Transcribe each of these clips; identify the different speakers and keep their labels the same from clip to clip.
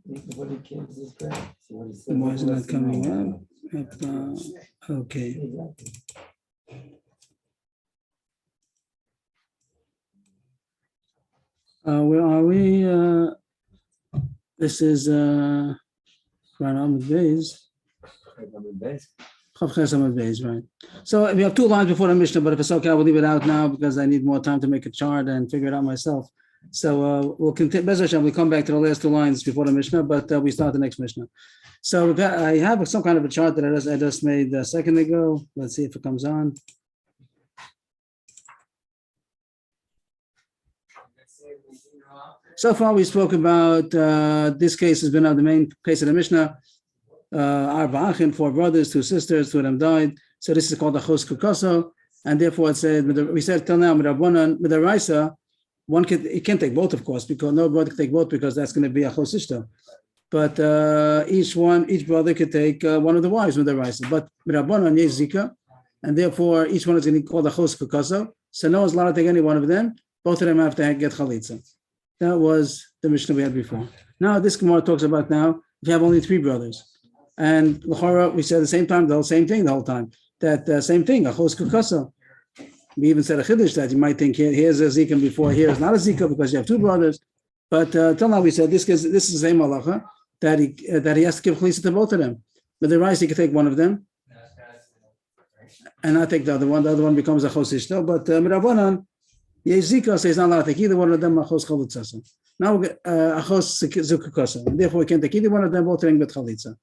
Speaker 1: What he came to this graph. So what he said.
Speaker 2: Why is it not coming up? Okay.
Speaker 1: Exactly.
Speaker 2: Where are we? This is Ahmed Beis. Chav Ches Ahmed Beis, right? So we have 2 lines before the Mishnah, but if it's okay, I will leave it out now because I need more time to make a chart and figure it out myself. So we'll continue. Bez Hashem, we'll come back to the last 2 lines before the Mishnah, but we start the next Mishnah. So I have some kind of a chart that I just made a second ago. Let's see if it comes on. So far, we spoke about this case has been the main case of the Mishnah. Arba Achin, 4 brothers, 2 sisters, 2 of them died. So this is called the Chos Kukoso, and therefore it said we said till now with the Raisa, it can't take both, of course, because no brother can take both because that's going to be a Chos Ishta. But each brother could take one of the wives with the Raisa. But with Rabbanan yes Zika, and therefore each one is going to be called a Chos Kukoso. So no one's allowed to take any one of them. Both of them have to get Chalitza. That was the Mishnah we had before. Now this Gemara talks about now if you have only 3 brothers. And L'chora, we said the same time, the same thing the whole time. That same thing, a Chos Kukoso. We even said a Chiddush that you might think here's a Zika before, here's not a Zika because you have 2 brothers. But till now we said this is the same halacha that he has to give Chalitza to both of them. But the rice he can take one of them and not take the other one. The other one becomes a Chos Ishto. But Mirabanan, Yezika says not allowed to take either one of them a Chos Chalitza. Now we get a Chos Zukukosa. Therefore we can't take either one of them, both of them with Chalitza.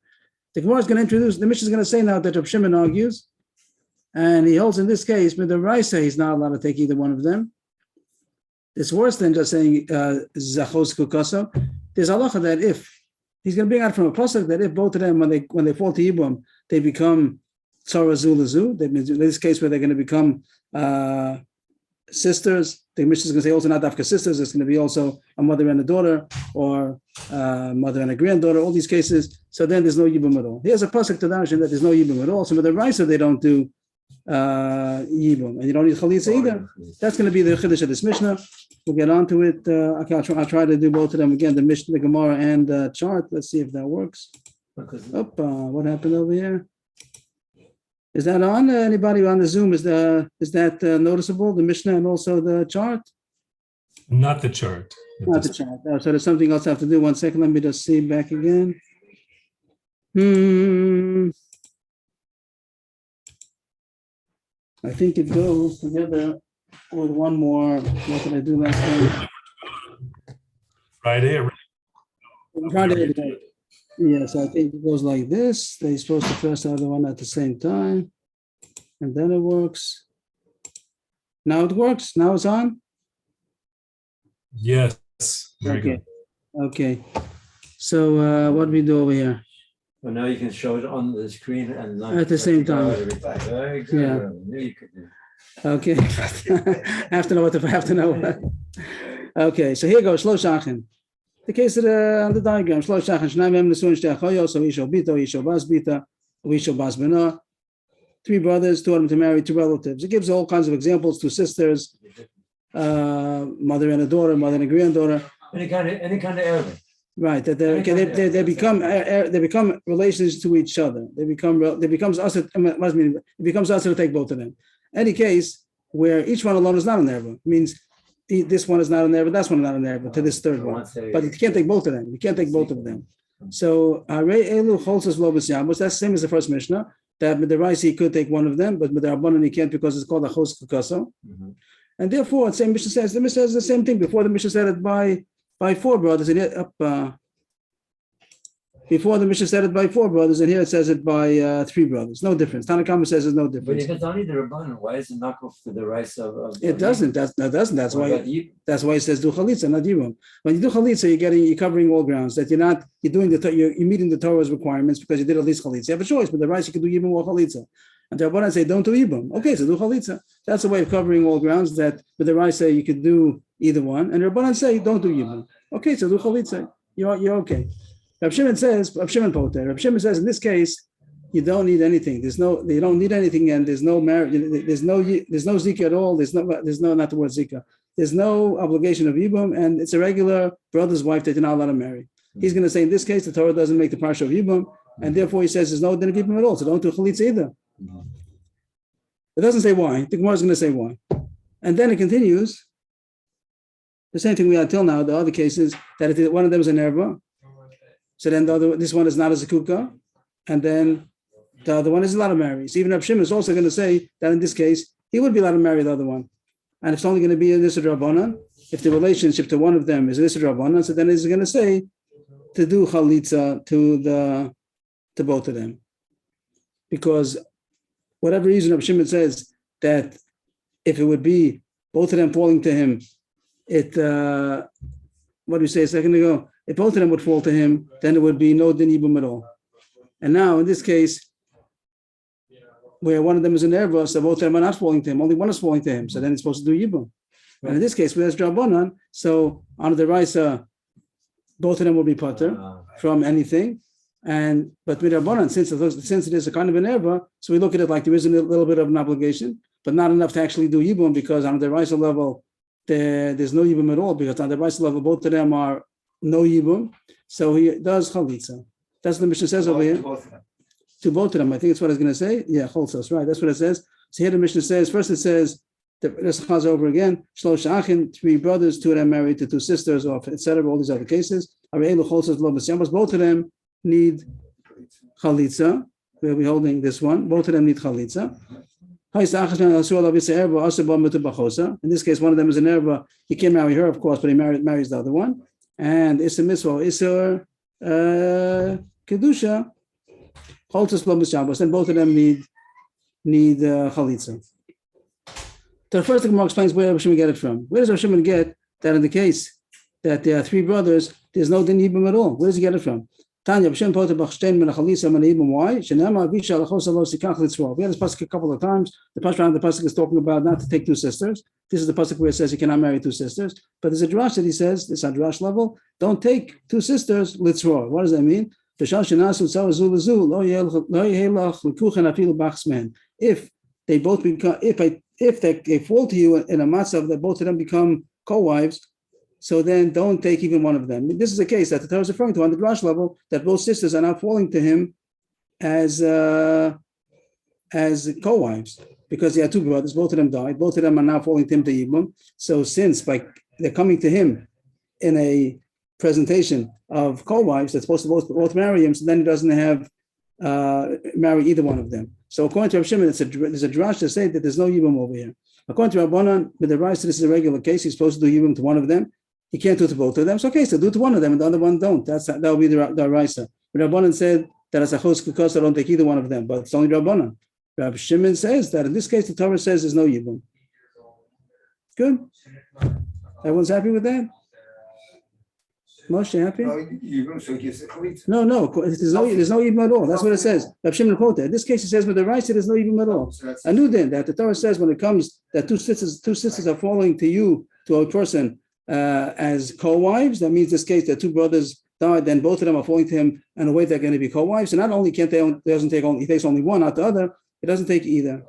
Speaker 2: The Gemara is going to introduce, the Mishnah is going to say now that Rav Shimon argues, and he holds in this case, with the Raisa, he's not allowed to take either one of them. It's worse than just saying Zachos Kukoso. There's a halacha that if, he's going to bring out from a pasuk that if both of them, when they fall to Yibum, they become Tzara Zulazu, in this case where they're going to become sisters, the Mishnah is going to say also not Dafka sisters, it's going to be also a mother and a daughter, or mother and a granddaughter, all these cases. So then there's no Yibum at all. Here's a pasuk to Darshan that there's no Yibum at all. So with the Raisa, they don't do Yibum, and you don't need Chalitza either. That's going to be the Chiddush of this Mishnah. We'll get on to it. I'll try to do both of them again, the Mishnah, the Gemara, and the chart. Let's see if that works. What happened over here? Is that on? Anybody on the Zoom? Is that noticeable? The Mishnah and also the chart?
Speaker 3: Not the chart.
Speaker 2: Not the chart. Oh, so there's something else I have to do. 1 second. Let me just see back again. I think it goes together with one more. What did I do last time?
Speaker 3: Friday.
Speaker 2: Friday. Yes, I think it goes like this. They're supposed to press the other one at the same time. And then it works. Now it works. Now it's on.
Speaker 3: Yes. Very
Speaker 2: Okay.
Speaker 3: good.
Speaker 2: Okay. So what do we do over here?
Speaker 1: Well, now you can show it on the screen and
Speaker 2: At the same time.
Speaker 1: Very good.
Speaker 2: Yeah.
Speaker 1: I knew you could do.
Speaker 2: Okay. I have to know what. Okay, so here goes Shlosh Achin. The case of the diagram. Shlosh Achin. Shnai mem nesuin shtei achoyos, so Isho bita, Isho bas bita, Isho bas bena. 3 brothers, 2 of them to marry, 2 relatives. It gives all kinds of examples. 2 sisters, mother and a daughter, mother and a granddaughter.
Speaker 1: Any kind of Arabic.
Speaker 2: Right, that they become relations to each other. It becomes us to take both of them. Any case where each one alone is not an Arab means this one is not an Arab, that's one is not an Arab to this third one. But you can't take both of them. You can't take both of them. So Elu Cholzos Lo B'Syamos, that's the same as the first Mishnah. That with the rice he could take one of them, but with the Rabbanan he can't because it's called a Chos Kukoso. And therefore, the same Mishnah says the same thing. Before the Mishnah said it by 4 brothers, and before the Mishnah said it by 4 brothers, and here it says it by 3 brothers. No difference. Tanakama says there's no difference.
Speaker 1: But if it's only the Rabbanan, why is it not off to the rice of
Speaker 2: it doesn't. That doesn't. That's why it says do chalitza, not yibum. When you do chalitza, you're covering all grounds. That you're meeting the Torah's requirements because you did at least chalitza. You have a choice, but the rice you can do yibum or chalitza. And the Rabbanan say don't do yibum. Okay, so do chalitza. That's a way of covering all grounds. That with the rice say you could do either one, and the Rabbanan say don't do yibum. Okay, so do chalitza. You're okay. Rav Shimon says, Rav Shimon says in this case, you don't need anything. You don't need anything, and there's no marriage. There's no zika at all. There's no not the word zika. There's no obligation of yibum, and it's a regular brother's wife that you're not allowed to marry. He's going to say in this case the Torah doesn't make the parsha of Yibum, and therefore he says there's no din of Yibum at all. So don't do chalitza either. It doesn't say why. The Gemara is going to say why, and then it continues. The same thing we had till now. The other cases that one of them is an erva, so then this one is not a zakukah, and then the other one is allowed to marry. So even Reb Shimon is also going to say that in this case he would be allowed to marry the other one, and if it's only going to be a Nisad Rabbanan, if the relationship to one of them is a Nisad Rabbanan, so then he's going to say to do chalitza to both of them, because whatever reason Reb Shimon says that if it would be both of them falling to him, what did we say a second ago? If both of them would fall to him, then it would be no din yibum at all. And now in this case, where one of them is an erva, so both of them are not falling to him, only one is falling to him, so then it's supposed to do yibum. And in this case, where there's drabanan, so on the raisa, both of them will be pater from anything. But with drabanan, since it is a kind of an erva, so we look at it like there is a little bit of an obligation, but not enough to actually do yibum, because on the raisa level, there's no yibum at all, because on the raisa level, both of them are no yibum. So he does chalitza. That's what the Mishnah says over here. To both of them. I think it's what it's going to say. Yeah, cholsos, right. That's what it says. So here the Mishnah says, first it says, let's chaz over again, shlosh achin, 3 brothers, 2 of them married to 2 sisters, or etc., all these other cases. Both of them need chalitza. We'll be holding this one. Both of them need chalitza. In this case, one of them is an erva. He can't marry her, of course, but he marries the other one. And it's a mitzvah, isur kedusha. Then both of them need chalitza. So first, the Gemara explains where Rav Shimon get it from. Where does Rav Shimon get that in the case that there are 3 brothers, there's no din yibum at all? Where does he get it from? Tanya, Rav Shimon poter b'chtein min chalitza min yibum. Why? Shenema avisha alachosa lo sikach litzror. We had this pasuk a couple of times. The pasuk is talking about not to take 2 sisters. This is the pasuk where it says you cannot marry 2 sisters. But there's a drash that he says, this is drash level, don't take 2 sisters litzror. What does that mean? If they both become, if they fall to you in a matzav that both of them become co-wives, so then don't take even one of them. This is a case that the Torah is referring to on the drash level, that both sisters are now falling to him as co-wives, because he had 2 brothers, both of them died, both of them are now falling to him to Yibum. So since they're coming to him in a presentation of co-wives that's supposed to both marry him, so then he doesn't have marry either one of them. So according to Rav Shimon, there's a drash to say that there's no yibum over here. According to Rabbanan, with the rice, this is a regular case. He's supposed to do yibum to one of them. He can't do it to both of them. So okay, so do it to one of them, and the other one don't. That will be the raisa. But Rabbanan said that as a chos kukos, I don't take either one of them, but it's only Rabbanan. Rav Shimon says that in this case, the Torah says there's no yibum. Good. Everyone's happy with that? Moshe, happy? No, there's no yibum at all. That's what it says. Rav Shimon quoted. In this case, it says with the rice, there's no yibum at all. I knew then that the Torah says when it comes that two sisters are falling to you, to a person as co-wives, that means this case that 2 brothers died, then both of them are falling to him in a way they're going to be co-wives. So not only he takes only one, not the other. He doesn't take either.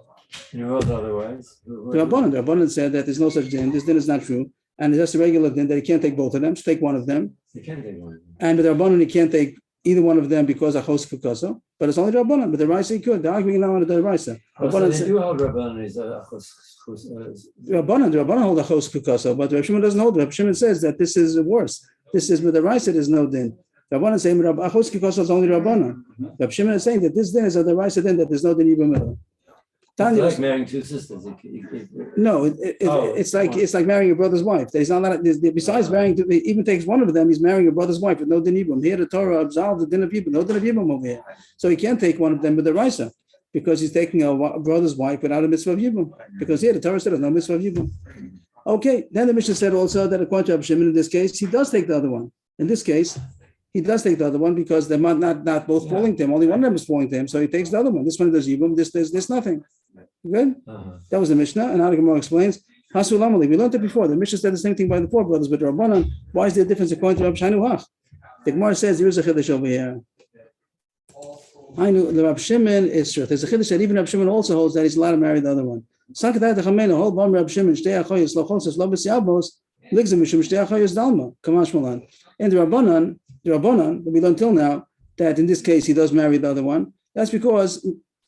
Speaker 1: You know otherwise.
Speaker 2: The Rabbanan said that there's no such din. This din is not true. And it's just a regular din that he can't take both of them, so take one of them.
Speaker 1: He can't take one of them.
Speaker 2: And with the Rabbanan, he can't take either one of them because of Chos Kukoso, but it's only the Rabbanan. But the Raisa he could. They're arguing now on the Raisa.
Speaker 1: So they do hold Rabbanan is a
Speaker 2: the Rabbanan hold a Chos Kukoso, but Rav Shimon doesn't hold it. Rav Shimon says that this is worse. This is with the Raisa, there's no din. Rabbanan is saying Chos Kukoso is only Rabbanan. Rav Shimon is saying that this din is of the Raisa din, that there's no din even middle.
Speaker 1: It's like marrying 2 sisters.
Speaker 2: No, it's like marrying a brother's wife. There's not besides marrying, it even takes one of them. He's marrying a brother's wife with no din ibum. Here the Torah absolves the din of ibum, no din of ibum over here. So he can't take one of them with the raisa because he's taking a brother's wife without a mitzvah of ibum. Because here the Torah said there's no mitzvah of ibum. Okay, then the Mishnah said also that according to Rav Shimon in this case, he does take the other one. In this case, he does take the other one because they're not both falling to him. Only one of them is falling to him, so he takes the other one. This one does ibum. This nothing. Good. That was the Mishnah, and now the Gemara explains. Hasulamali. We learned it before. The Mishnah said the same thing by the 4 brothers, but Rabbanan. Why is there a difference according to Rav Shainuach? The Gemara says there is a chiddush over here. I knew the Rav Shimon is true. There's a chiddush that even Rav Shimon also holds that he's allowed to marry the other one. Sankatai the whole bam Rav Shimon shtei achoyos lochosos lo b'siabos ligzim mishum shtei achoyos dalma kamash malan. And the Rabbanan, the Rabbanan, that we learned till now, that in this case he does marry the other one, that's because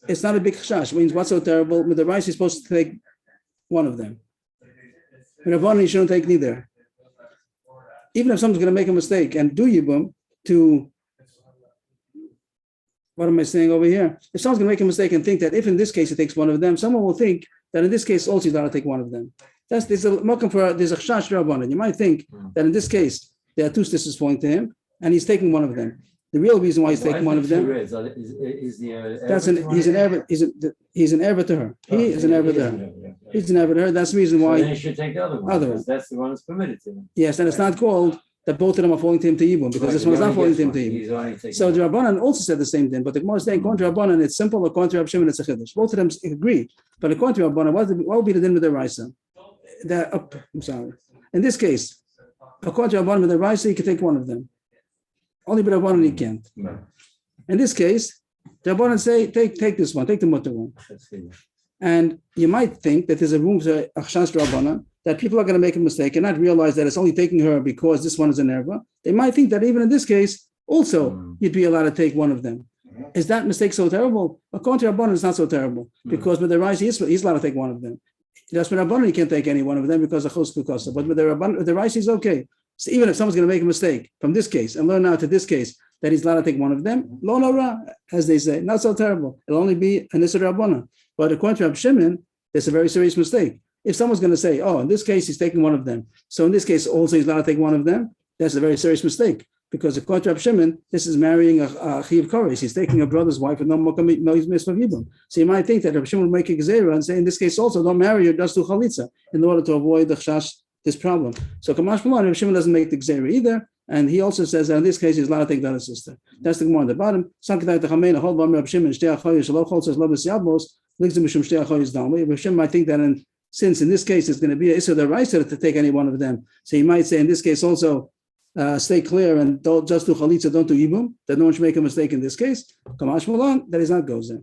Speaker 2: it's not a big chashash. It means what's so terrible? With the rice, he's supposed to take one of them. With Rabbanan, he shouldn't take neither. Even if someone's going to make a mistake and do Yibum to, what am I saying over here? If someone's going to make a mistake and think that if in this case he takes one of them, someone will think that in this case also he's allowed to take one of them. There's a chash Rabbanan. You might think that in this case there are two sisters pointing to him and he's taking one of them. The real reason why he's taking one of them, he's an Erev. He's an Erev to her. He is an Erev to her. He's an Erev to her. That's the reason why.
Speaker 1: So then he should take the other one. Because that's the one that's permitted to him.
Speaker 2: Yes, and it's not called that both of them are falling to him to Yibum, because this one is not falling to him to Yibum. So the Rabbanan also said the same thing, but the Gemara is saying, according to Rabbanan, it's simple, according to Rab Shimon, it's a chiddush. Both of them agree, but according to Rabbanan, what would be the din with the Raisa? I'm sorry. In this case, according to Rabbanan, with the Raisa, you can take one of them. Only with Rabbanan, he can't. In this case, the Rabbanan say, take this one, take the mutter one. And you might think that there's a room for Achshas Rabbanan, that people are going to make a mistake and not realize that it's only taking her because this one is an erva. They might think that even in this case, also, you'd be allowed to take one of them. Is that mistake so terrible? According to Rabbanan, it's not so terrible, because with the Rais, he's allowed to take one of them. That's with Rabbanan, he can't take any one of them because of Chos Kukasa. But with the Rais, he's okay. So even if someone's going to make a mistake from this case and learn now to this case that he's allowed to take one of them, lo nora, as they say, not so terrible. It'll only be an Isser Rabbanan. But according to Rab Shimon, it's a very serious mistake. If someone's going to say, oh, in this case, he's taking one of them, so in this case, also he's allowed to take one of them, that's a very serious mistake. Because according to Rab Shimon, this is marrying a Chiv Koresh. He's taking a brother's wife and no mitzvah Yibum. So you might think that Rab Shimon will make a gezerah and say, in this case also, don't marry her, just do chalitza, in order to avoid the chash, this problem. So Kamash Malon, Rab Shimon doesn't make the gezerah either, and he also says that in this case, he's allowed to take the other sister. That's the Gemara on the bottom. Rab Shimon might think that since in this case it's going to be an Issa D'Oraisa to take any one of them, so he might say in this case also stay clear and don't just do Chalitza, don't do Yibum, that no one should make a mistake in this case. Kamash Malan, that is not goes there.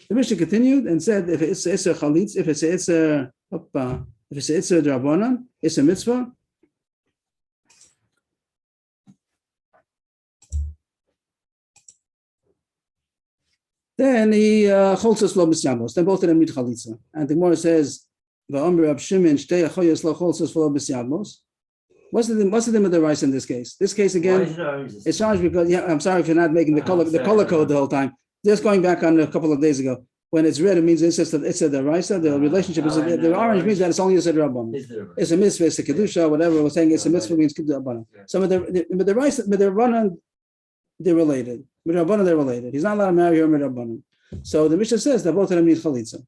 Speaker 2: The Mishnah continued and said if it's Issa Chalitz, if it's Issa D'Rabbanan, it's a mitzvah. Then he holds us lo b'syamos. Then both of them need chalitza. And the Gemara says, "Va'amr Rab Shimon shtei achoyos lo holds us lo b'syamos." What's the name of the rice in this case? This case again, it's changed because I'm sorry for not making the color code the whole time. Just going back on a couple of days ago, when it's red, it means it's the rice. The relationship is the orange means that it's only a rabbanon. It's a mitzvah, it's a kedusha, whatever we're saying. It's a mitzvah means rabbanon. So with the rice, with the rabbanon, they're related. With rabbanon, they're related. He's not allowed to marry her with rabbanon. So the Mishnah says that both of them need chalitza.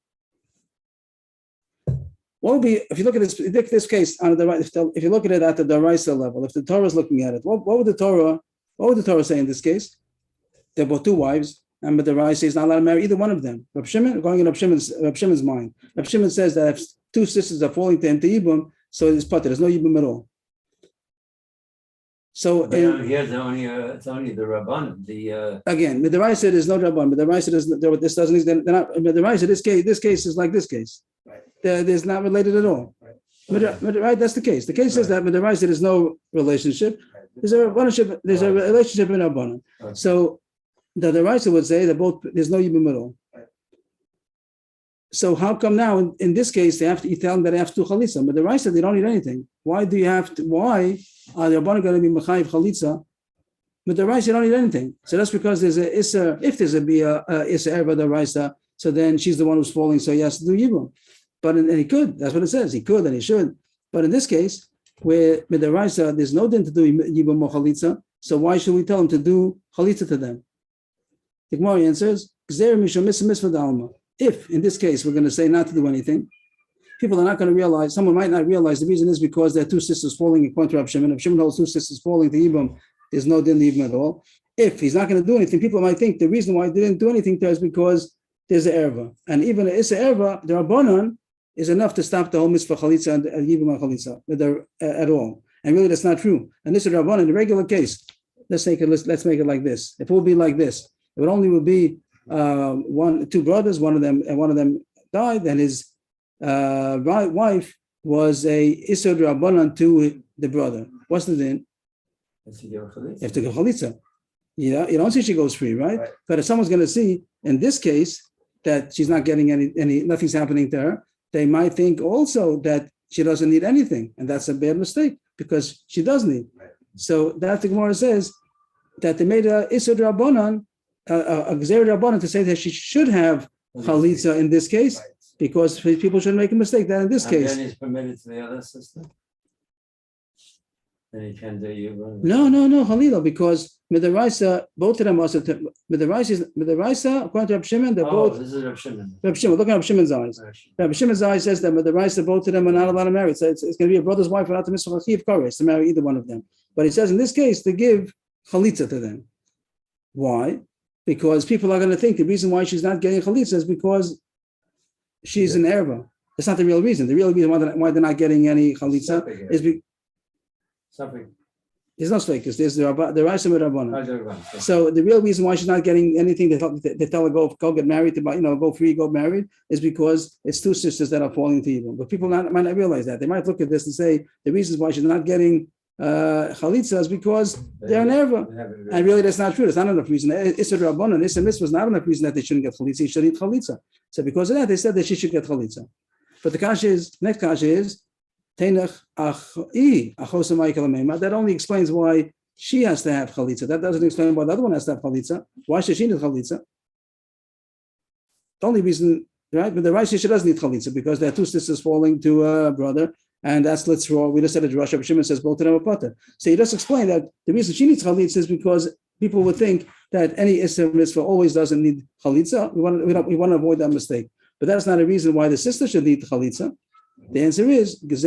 Speaker 2: What would be if you look at this case on the right? If you look at it at the D'Oraisa level, if the Torah is looking at it, what would the Torah say in this case? They're both two wives, and the D'Oraisa is not allowed to marry either one of them. Rab Shimon, going in Rab Shimon's mind, Rab Shimon says that if two sisters are falling to him to Yibum, so it's pater. There's no Yibum at all. So
Speaker 1: it's only the Rabbanan.
Speaker 2: Again, with the Rai said there's no Rabban, but the Rai said this doesn't. They're not. But the Rai said this case is like this case. Right. There's not related at all. Right. Right, that's the case. The case says that with the Rai said there's no relationship. There's a relationship. There's a relationship in Rabbanan. Right. So the Rai would say that both there's no Yibum at all. Right. So how come now in this case they have to? You tell them that they have to do chalitza, but the Rai said they don't need anything. Why do you have to? Why are the Rabbanan going to be mechayiv chalitza? But the Raisa don't need anything. So that's because there's a Issa, if there's a Issa Erba the Raisa, so then she's the one who's falling, so he has to do Yibum. But and he could, that's what it says. He could and he should. But in this case, where with the Raisa, there's no din to do Yibum or Chalitza, so why should we tell him to do Chalitza to them? The Gemara answers, if in this case we're going to say not to do anything, people are not going to realize, someone might not realize the reason is because there are two sisters falling according to Rab Shimon. If Shimon holds two sisters falling to Yibum, there's no din to Yibum at all. If he's not going to do anything, people might think the reason why he didn't do anything to us is because there's an erva. And even an Issa erva, the Rabbanan is enough to stop the whole mitzvah chalitza and Yibum and chalitza at all. And really that's not true. And this is Rabbanan, in the regular case, let's make it like this. If it would be like this, it would only be two brothers, one of them died, and his wife was a Issa Rabbanan to the brother. What's the din?
Speaker 1: Does he give a chalitza?
Speaker 2: You have to give chalitza. You don't see she goes free, right?
Speaker 4: Right.
Speaker 2: But if someone's going to see in this case that she's not getting any, nothing's happening to her, they might think also that she doesn't need anything, and that's a bad mistake because she does need.
Speaker 4: Right.
Speaker 2: So that the Gemara says that they made a Isur Rabbanan, a Gzeir Rabbanan to say that she should have chalitza in this case
Speaker 4: Right.
Speaker 2: because people shouldn't make a mistake. That in this
Speaker 1: And
Speaker 2: case,
Speaker 1: then he's permitted to the other sister? Then he can do you.
Speaker 2: no, Halila, because Midaraisa, both of them are Midaraisa, according to Reb Shimon, they're
Speaker 1: Oh,
Speaker 2: both
Speaker 1: this is Reb Shimon.
Speaker 2: Reb Shimon. Look at Reb Shimon's eyes. Reb Shimon's eyes says that Midaraisa, both of them are not allowed to marry. So it's going to be a brother's wife without the mitzvah of courage to marry either one of them. But he says in this case to give chalitza to them. Why? Because people are going to think the reason why she's not getting chalitza is because she's an erva. That's not the real reason. The real reason why they're not getting any chalitza is because
Speaker 1: Something.
Speaker 2: there's no stakes. There's the Raisa Rabbana.
Speaker 1: So
Speaker 2: So the real reason why she's not getting anything they tell her go get married to go free, go married is because it's two sisters that are falling to evil. But people might not realize that. They might look at this and say the reasons why she's not getting chalitza is because they're an erva. And really that's not true. That's not enough reason. Issa Rabbanan, Issa Mitzvah is not enough reason that they shouldn't get chalitza. She should eat chalitza. So because of that, they said that she should get chalitza. But the kasha is, next kasha is that only explains why she has to have chalitza. That doesn't explain why the other one has to have chalitza. Why should she need chalitza? The only reason, right? But the right she doesn't need chalitza because there are two sisters falling to a brother, and that's let's roll. We just said it. Rosh Hashanah says both of them are potter. So you just explain that the reason she needs chalitza is because people would think that any Isser mitzvah always doesn't need chalitza. We want to avoid that mistake. But that's not a reason why the sister should need chalitza. The answer is it's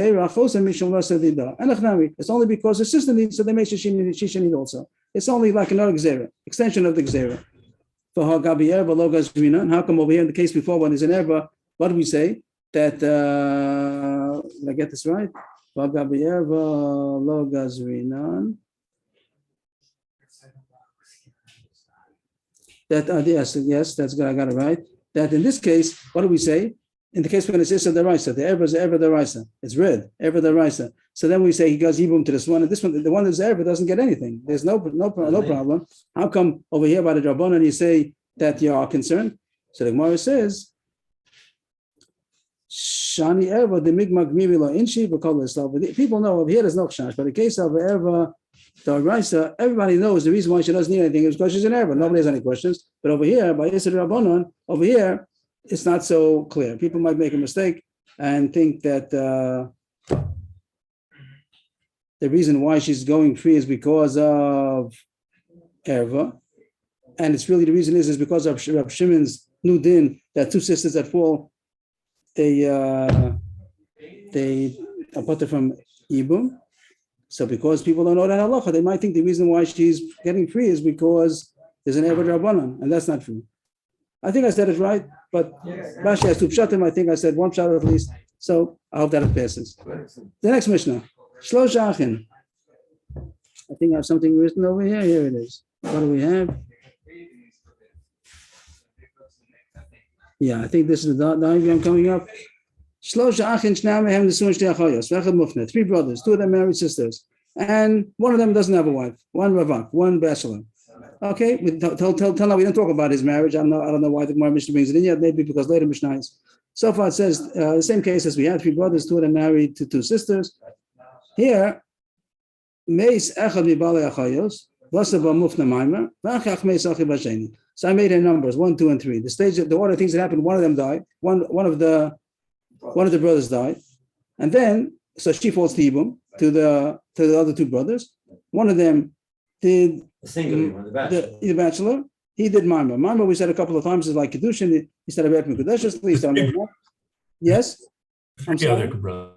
Speaker 2: only because the sister needs, so they make sure she should need also. It's only like another gzera, extension of the gzera. And how come over here in the case before when there's an erba, what do we say? That did I get this right? That yes, that's good. I got it right. That in this case, what do we say? In the case when it's Issa Daraisa, the Erba is Erba Daraisa. It's red, Erba Daraisa. So then we say he goes Yibum to this one, and this one, the one that's Erba doesn't get anything. There's no problem. How come over here by the Rabbanan you say that you are concerned? So the Gemara says, Shani Erba the Migmag Mivila Inshi Bakal. People know over here there's no chash, but in the case of Erba Daraisa, everybody knows the reason why she doesn't need anything is because she's an Erba. Nobody has any questions. But over here, by Issa Rabbanan, over here, it's not so clear. People might make a mistake and think that the reason why she's going free is because of erva, and it's really the reason is because of Reb Shimon's new din that two sisters that fall, they are put from Ibum. So because people don't know that halacha, they might think the reason why she's getting free is because there's an erva rabbanan, and that's not true. I think I said it right, but Rashi has two pshatim. I think I said one pshat at least. So I hope that it passes. The next Mishnah, Shlosh Achin. I think I have something written over here. Here it is. What do we have? Yeah, I think this is the diagram coming up. Shlosh Achin Shnei Mehem Nesuin Shtei Achayos. V'echad Mufneh. Three brothers. Two of them married sisters, and one of them doesn't have a wife. One ravak. One bachelor. Okay, tell now we don't talk about his marriage. I don't know why the Gemara Mishnah brings it in yet. Maybe because later Mishnah is. So far it says the same case as we had three brothers, two of them married to two sisters. Here, Meis Echad Mibalei Achayos, Vasaba Mufna Maimer, V'achach Meis Achi Basheni. So I made her numbers 1, 2, and 3. The order of things that happened. One of them died. One of the brothers died, and then so she falls to Yibum to the other two brothers. One of them did. The bachelor, he did Mama. Mama, we said a couple of times, is like Kedushin. He said about Mekudeshes. Yes? I'm sorry.
Speaker 3: Other brother.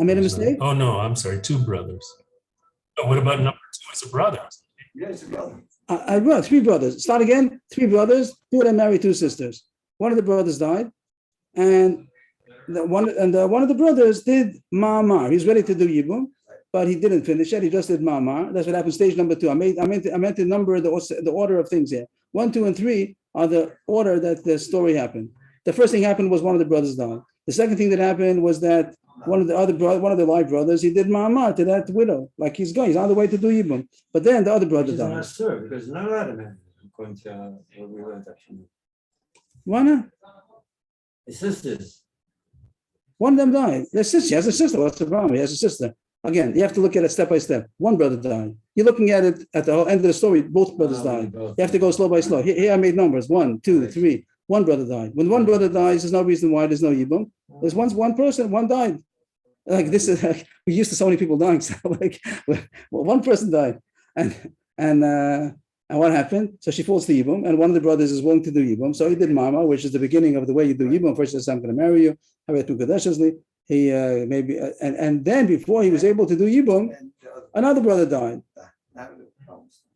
Speaker 2: I made a mistake?
Speaker 3: Oh, no, I'm sorry. Two brothers. Oh, what about number 2? It's a brother.
Speaker 4: Yeah, it's a brother.
Speaker 2: I wrote 3 brothers. Start again. 3 brothers. 2 of them married 2 sisters. One of the brothers died, and one of the brothers did Ma'amar. He's ready to do Yibum, but he didn't finish it. He just did Ma'amar. That's what happened. Stage number 2. I meant to number the order of things here. 1, 2, and 3 are the order that the story happened. The first thing happened was one of the brothers died. The second thing that happened was that one of the live brothers, he did ma'amar to that widow, like he's going, he's on the way to do yibum. But then the other brother
Speaker 1: She's not
Speaker 2: dies.
Speaker 1: sure because you're not allowed to marry, according to what we learned actually.
Speaker 2: Why not?
Speaker 1: The sisters.
Speaker 2: One of them died. Their sister, he has a sister. What's the problem? He has a sister. Again, you have to look at it step by step. One brother died. You're looking at it at the whole end of the story. Both brothers died. You have to go slow by slow. Here I made numbers. 1, 2, 3. One brother died. When one brother dies, there's no reason why there's no yibum. There's one person, one died. Like this is like we used to so many people dying. So like one person died, and what happened? So she falls to yibum, and one of the brothers is willing to do yibum. So he did mama, which is the beginning of the way you do yibum. First, he says, "I'm going to marry you." He maybe, and then before he was able to do yibum, another brother died.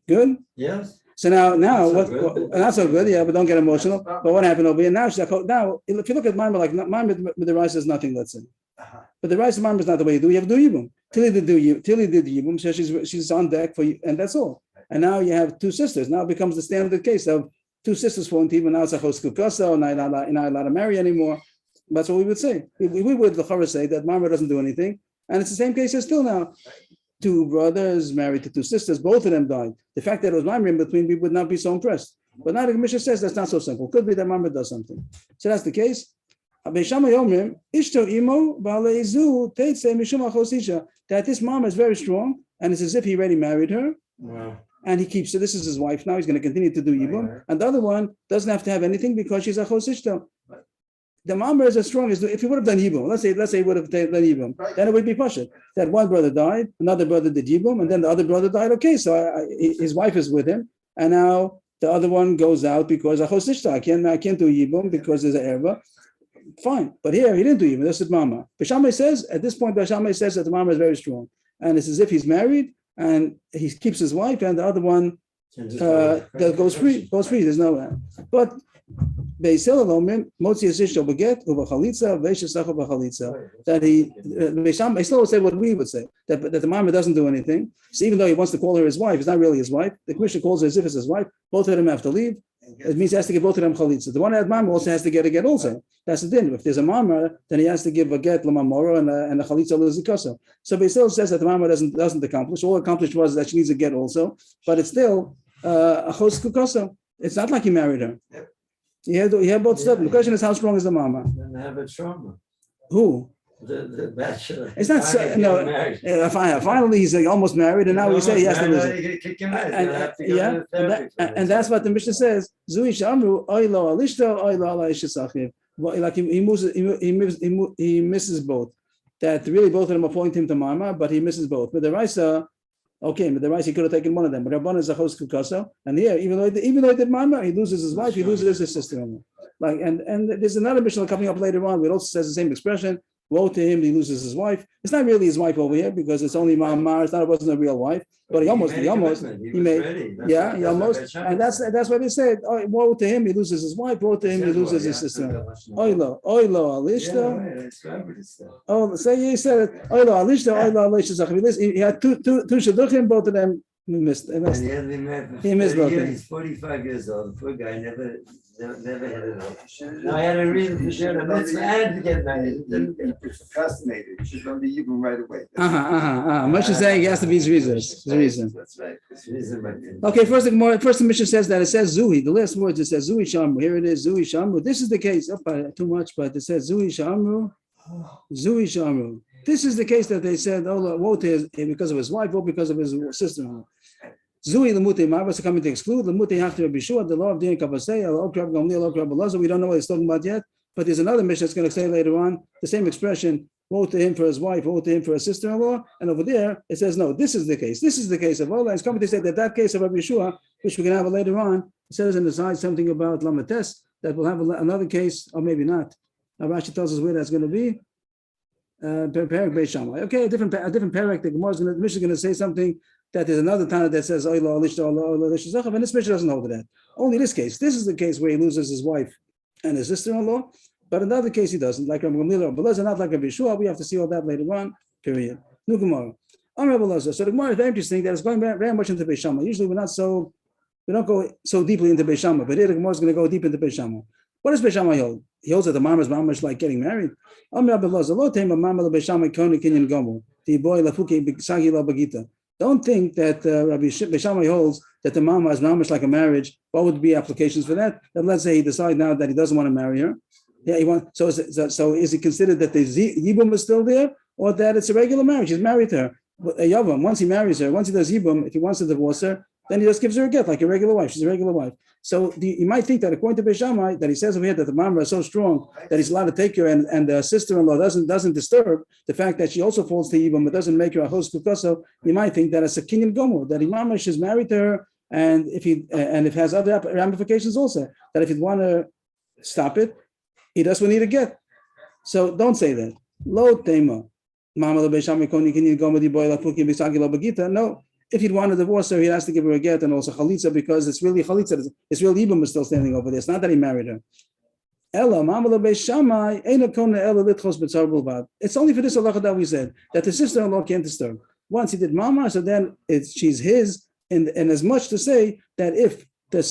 Speaker 2: Good.
Speaker 1: Yes.
Speaker 2: So now
Speaker 1: Not so
Speaker 2: what?
Speaker 1: good.
Speaker 2: Not so good, yeah. But don't get emotional. But what happened over here? Now she's like, now if you look at Mama, like Mama with the rice is nothing. Let's say. But the rice of Mama is not the way you do. You have to do yibum. Tilly did yibum, so she's on deck for you, and that's all. And now you have two sisters. Now it becomes the standard case of two sisters falling to yibum. Now it's a choskukasa, and you're not allowed to marry anymore. That's what we would say. We would the say that Mama doesn't do anything, and it's the same case as still now. Two brothers married to two sisters, both of them died. The fact that it was Mama in between, we would not be so impressed. But now the Mishnah says that's not so simple. Could be that Mama does something. So that's the case. That this mama is very strong, and it's as if he already married her, and he keeps her. This is his wife now. He's going to continue to do yibum, and the other one doesn't have to have anything because she's a chosishta. The mama is as strong as if he would have done yibum. Let's say he would have done yibum, then it would be pashut. That one brother died, another brother did yibum, and then the other brother died. Okay, so his wife is with him, and now the other one goes out because a chosishta. I can't do yibum because there's an erva. Fine, but here he didn't do yibum. That's what mama. Beishamai says at this point. Beishamai says that the mama is very strong, and it's as if he's married and he keeps his wife, and the other one that goes free. There's no, but. That he, I still would say what we would say, that the mama doesn't do anything. So even though he wants to call her his wife, it's not really his wife. The commissioner calls her as if it's his wife. Both of them have to leave. It means he has to give both of them chalitza. The one that had mama also has to get a get also. That's the din. If there's a mama, then he has to give a get lamamoro and a chalitza l'zikoso. So Basil says that the mama doesn't accomplish. All accomplished was that she needs a get also, but it's still a chos kukoso. It's not like he married her. He had both stuff. The question is, how strong is the mama?
Speaker 1: Then they have a trauma.
Speaker 2: Who?
Speaker 1: The bachelor.
Speaker 2: It's not so, no. Finally, he's like almost married, and now we say he has to lose it. And that's what the Mishnah says. Zui shamru oilo alishta oilo ala ishisachiv. Like he misses both. That really both of them are pointing to mama, but he misses both. But the Raisa. Okay, but the rice he could have taken one of them. But Rabban is a chos kukasa, and here, even though he did mama, he loses his wife, he loses his sister-in-law. Like, and there's another Mishnah coming up later on, where it also says the same expression. Woe to him, he loses his wife. It's not really his wife over here because it's only mama. It wasn't a real wife, but he almost, he made, yeah, he almost, and that's what he said. Oh, woe to him, he loses his wife. Woe to him, he loses his sister. Oilo, alishta. Oh, so he said, oilo alishta, oilo alishta. He had two shidduchim, both of them missed. He missed both.
Speaker 1: He's 45 years old. Poor guy never had it up. I had a reason to share the mitzvah and to get married.
Speaker 4: He procrastinated. He should learn the yibum right away.
Speaker 2: Moshe is saying he has to be his reason.
Speaker 4: That's right.
Speaker 2: Okay, first the Mishnah says that it says Zui. The last words it says Zui Shamru. Here it is, Zui Shamru. This is the case. Too much, but it says Zui Shamru. Zui Shamru. This is the case that they said, oh, woe to his, because of his wife, or because of his sister-in-law. Zui Lamute Mavas are coming to exclude. Lamute have to be sure the law of Din Kabasei, we don't know what he's talking about yet, but there's another mission that's going to say later on the same expression, woe to him for his wife, woe to him for his sister-in-law, and over there it says, no, this is the case. This is the case of Allah. It's coming to say that case of Rabbi Yeshua, which we can have later on, it says in the side something about Lamates, that we'll have another case, or maybe not. Now Rashi tells us where that's going to be. Parak Beis Shammai. Okay, a different parak. The Gemara the Mishnah is going to say something that there's another Tana that says Oila Alishta Oila Alishta Zachav, and this Mishnah doesn't hold to that. Only this case. This is the case where he loses his wife and his sister-in-law, but another case he doesn't. Like Rabbi Gamliel or Belazar, not like Rabbi Yeshua. We have to see all that later on. Period. New Gemara. On Rabbi Belazar. So the Gemara is very interesting. That it's going very much into Beis Shammai. Usually we don't go so deeply into Beis Shammai, but here the Gemara is going to go deep into Beis Shammai. What does Beis Shammai hold? He holds that the mama is mamash like getting married. Don't think that Rabbi Beis Shammai holds that the mama is mamash like a marriage. What would be applications for that? That let's say he decides now that he doesn't want to marry her. Yeah, he wants. So is it considered that the yibum is still there, or that it's a regular marriage? He's married to her. A yavam, once he marries her, once he does yibum, if he wants to divorce her, then he just gives her a get like a regular wife. She's a regular wife. So you might think that according to Beis Shammai, that he says over here that the mama is so strong that he's allowed to take her, and the sister-in-law doesn't disturb the fact that she also falls to yibum, but doesn't make her a host kukaso. You might think that it's a kinyan gomer, that Imam is married to her, and if it has other ramifications also, that if he'd want to stop it, he doesn't need a get. So don't say that. Lo tema. Mama Beis Shammai koni kinyan gomer di boy la fuki bisagi la bagita. No. If he'd want to divorce her, he has to give her a get and also chalitza, because it's really chalitza. It's real Yibam is still standing over there. It's not that he married her. Ella, Mamala Beis Shammai, Eina Kona Ella Litchos B'tzar Bulvad. It's only for this halacha that we said that the sister-in-law can't disturb. Once he did mama, so then she's his, and as much to say that if the